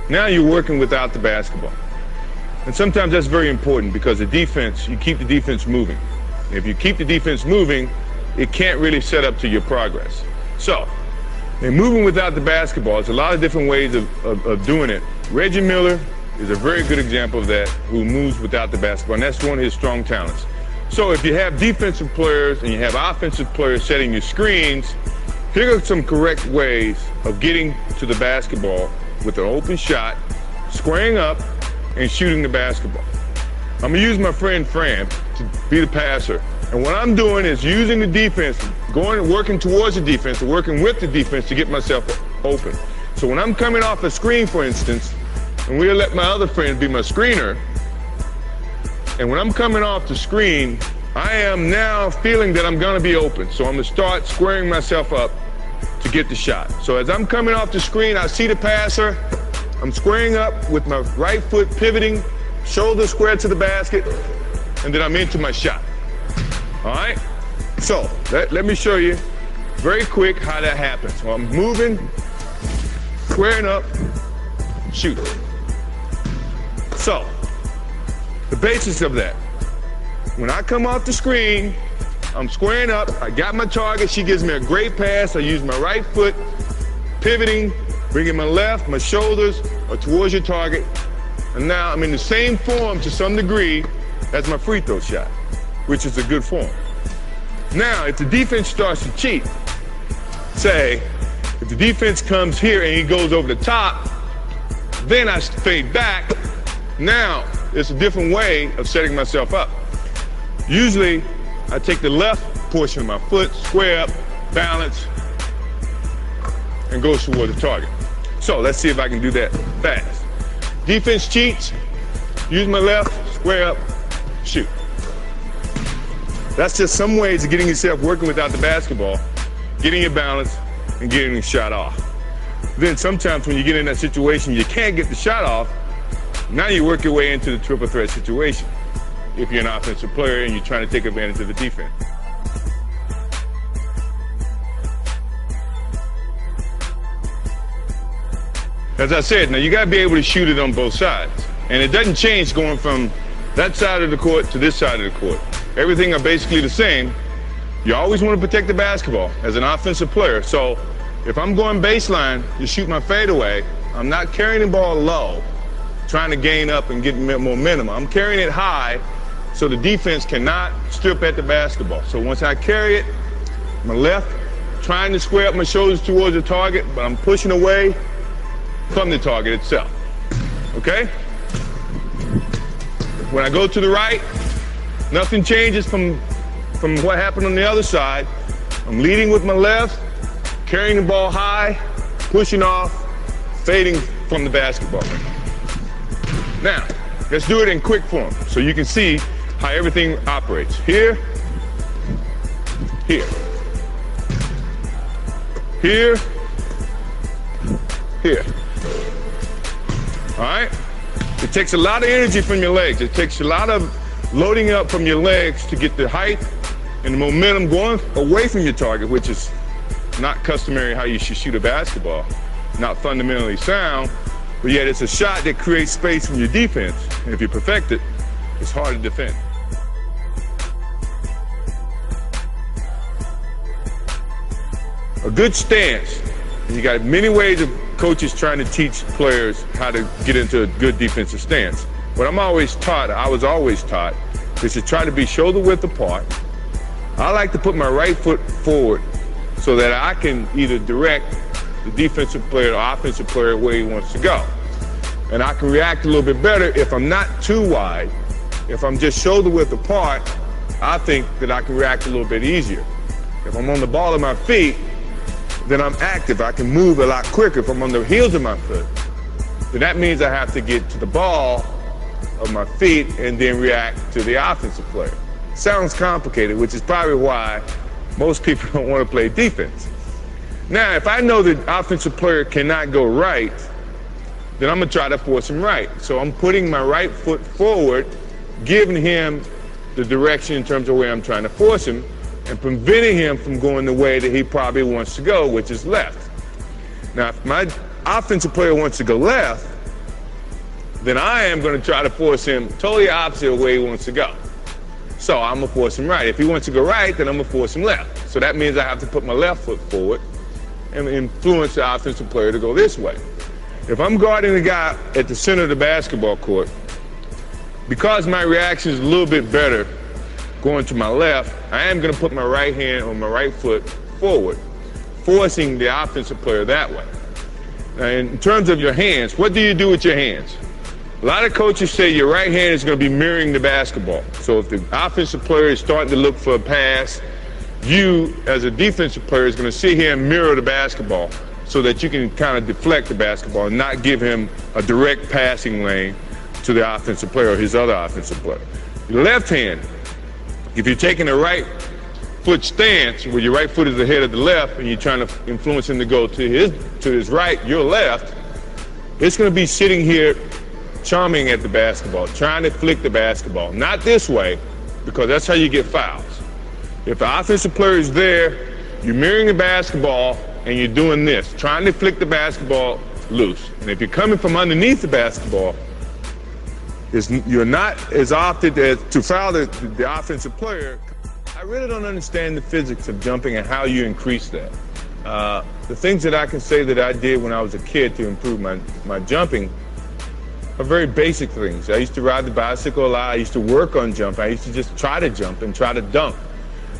Now you're working without the basketball. And sometimes that's very important because the defense, you keep the defense moving. If you keep the defense moving, it can't really set up to your progress. So, in moving without the basketball, there's a lot of different ways of doing it. Reggie Miller is a very good example of that, who moves without the basketball, and that's one of his strong talents. So if you have defensive players and you have offensive players setting your screens, here are some correct ways of getting to the basketball with an open shot, squaring up, and shooting the basketball. I'm gonna use my friend Fran to be the passer. And what I'm doing is using the defense, working towards the defense, or working with the defense to get myself open. So when I'm coming off a screen, for instance, and we'll let my other friend be my screener, and when I'm coming off the screen, I am now feeling that I'm gonna be open. So I'm gonna start squaring myself up to get the shot. So as I'm coming off the screen, I see the passer, I'm squaring up with my right foot pivoting, shoulder square to the basket, and then I'm into my shot. All right? So let me show you very quick how that happens. So I'm moving, squaring up, shooting. So the basis of that, when I come off the screen, I'm squaring up, I got my target, she gives me a great pass, I use my right foot, pivoting, bringing my left, my shoulders are towards your target, and now I'm in the same form to some degree as my free throw shot, which is a good form. Now, if the defense starts to cheat, say, if the defense comes here and he goes over the top, then I fade back, now it's a different way of setting myself up. Usually, I take the left portion of my foot, square up, balance, and go toward the target. So let's see if I can do that fast. Defense cheats, use my left, square up, shoot. That's just some ways of getting yourself working without the basketball, getting your balance, and getting the shot off. Then sometimes when you get in that situation, you can't get the shot off, now you work your way into the triple threat situation if you're an offensive player and you're trying to take advantage of the defense. As I said, now you gotta be able to shoot it on both sides. And it doesn't change going from that side of the court to this side of the court. Everything are basically the same. You always want to protect the basketball as an offensive player. So if I'm going baseline to shoot my fadeaway, I'm not carrying the ball low, trying to gain up and get momentum. I'm carrying it high so the defense cannot strip at the basketball. So once I carry it, my left, trying to square up my shoulders towards the target, but I'm pushing away from the target itself, okay? When I go to the right, nothing changes from what happened on the other side. I'm leading with my left, carrying the ball high, pushing off, fading from the basketball. Now, let's do it in quick form so you can see how everything operates. Here, here, here, here. All right? It takes a lot of energy from your legs. It takes a lot of loading up from your legs to get the height and the momentum going away from your target, which is not customary how you should shoot a basketball, not fundamentally sound, but yet it's a shot that creates space from your defense. And if you perfect it, it's hard to defend. A good stance, you got many ways of coaches trying to teach players how to get into a good defensive stance. What I was always taught, is to try to be shoulder width apart. I like to put my right foot forward so that I can either direct the defensive player or offensive player where he wants to go. And I can react a little bit better if I'm not too wide. If I'm just shoulder width apart, I think that I can react a little bit easier. If I'm on the ball of my feet, then I'm active. I can move a lot quicker. If I'm on the heels of my foot, then that means I have to get to the ball of my feet and then react to the offensive player. Sounds complicated, which is probably why most people don't want to play defense. Now, if I know the offensive player cannot go right, then I'm gonna try to force him right. So I'm putting my right foot forward, giving him the direction in terms of where I'm trying to force him, and preventing him from going the way that he probably wants to go, which is left. Now, if my offensive player wants to go left, then I am going to try to force him totally opposite of where he wants to go. So I'm going to force him right. If he wants to go right, then I'm going to force him left. So that means I have to put my left foot forward and influence the offensive player to go this way. If I'm guarding the guy at the center of the basketball court, because my reaction is a little bit better going to my left, I am going to put my right hand or my right foot forward, forcing the offensive player that way. Now, in terms of your hands, what do you do with your hands? A lot of coaches say your right hand is going to be mirroring the basketball. So if the offensive player is starting to look for a pass, you, as a defensive player, is going to sit here and mirror the basketball so that you can kind of deflect the basketball and not give him a direct passing lane to the offensive player or his other offensive player. Your left hand, if you're taking a right foot stance where your right foot is ahead of the left and you're trying to influence him to go to his right, your left, it's going to be sitting here charming at the basketball, trying to flick the basketball. Not this way, because that's how you get fouls. If the offensive player is there, you're mirroring the basketball and you're doing this, trying to flick the basketball loose. And if you're coming from underneath the basketball, you're not as opted as to foul the offensive player. I really don't understand the physics of jumping and how you increase that. The things that I can say that I did when I was a kid to improve my jumping are very basic things. I used to ride the bicycle a lot. I used to work on jumping. I used to just try to jump and try to dunk.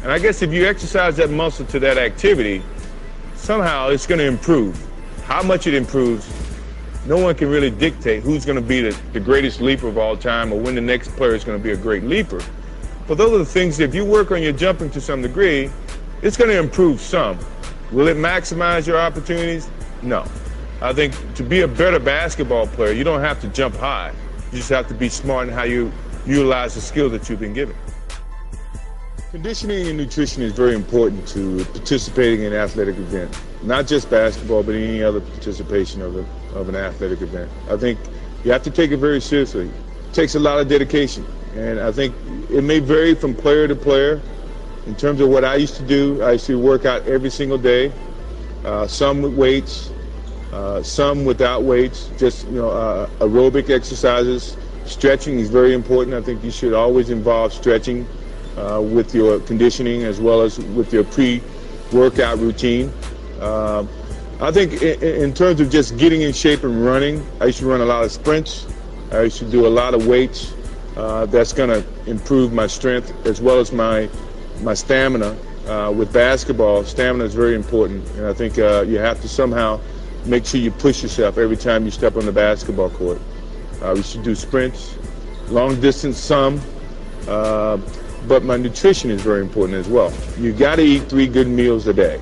And I guess if you exercise that muscle to that activity, somehow it's going to improve. How much it improves, no one can really dictate who's going to be the greatest leaper of all time or when the next player is going to be a great leaper. But those are the things that if you work on your jumping to some degree, it's going to improve some. Will it maximize your opportunities? No. I think to be a better basketball player, you don't have to jump high. You just have to be smart in how you utilize the skills that you've been given. Conditioning and nutrition is very important to participating in an athletic event. Not just basketball, but any other participation of an athletic event. I think you have to take it very seriously. It takes a lot of dedication. And I think it may vary from player to player. In terms of what I used to do, I used to work out every single day, some with weights, some without weights, just aerobic exercises. Stretching is very important. I think you should always involve stretching with your conditioning as well as with your pre-workout routine. I think in terms of just getting in shape and running, I used to run a lot of sprints. I used to do a lot of weights. That's going to improve my strength as well as my stamina. With basketball, stamina is very important, and I think you have to somehow make sure you push yourself every time you step on the basketball court. We should do sprints, long distance some, but my nutrition is very important as well. You got to eat 3 good meals a day.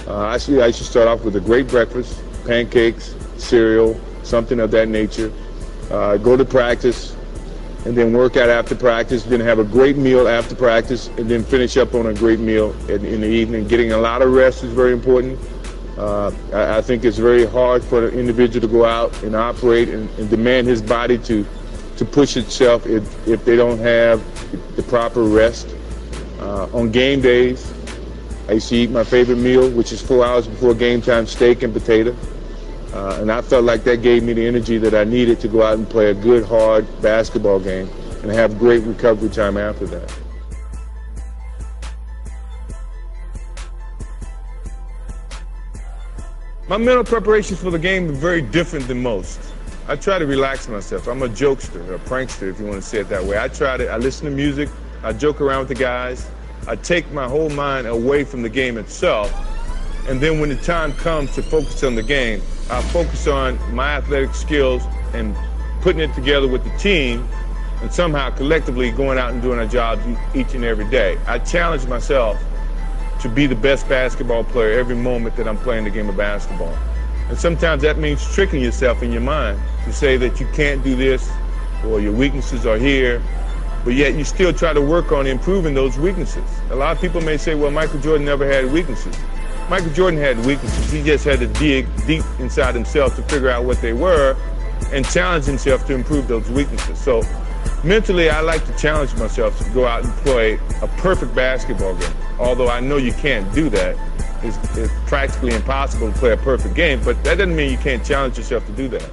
I should start off with a great breakfast, pancakes, cereal, something of that nature. Go to practice, and then work out after practice, then have a great meal after practice, and then finish up on a great meal in the evening. Getting a lot of rest is very important. I think it's very hard for an individual to go out and operate and demand his body to push itself if they don't have the proper rest. On game days, I used to eat my favorite meal, which is 4 hours before game time, steak and potato. And I felt like that gave me the energy that I needed to go out and play a good, hard basketball game and have great recovery time after that. My mental preparations for the game are very different than most. I try to relax myself. I'm a jokester, a prankster, if you want to say it that way. I listen to music, I joke around with the guys, I take my whole mind away from the game itself, and then when the time comes to focus on the game, I focus on my athletic skills and putting it together with the team and somehow collectively going out and doing our jobs each and every day. I challenge myself to be the best basketball player every moment that I'm playing the game of basketball. And sometimes that means tricking yourself in your mind to say that you can't do this or your weaknesses are here, but yet you still try to work on improving those weaknesses. A lot of people may say, well, Michael Jordan never had weaknesses. Michael Jordan had weaknesses. He just had to dig deep inside himself to figure out what they were and challenge himself to improve those weaknesses. So mentally, I like to challenge myself to go out and play a perfect basketball game. Although I know you can't do that. It's practically impossible to play a perfect game, but that doesn't mean you can't challenge yourself to do that.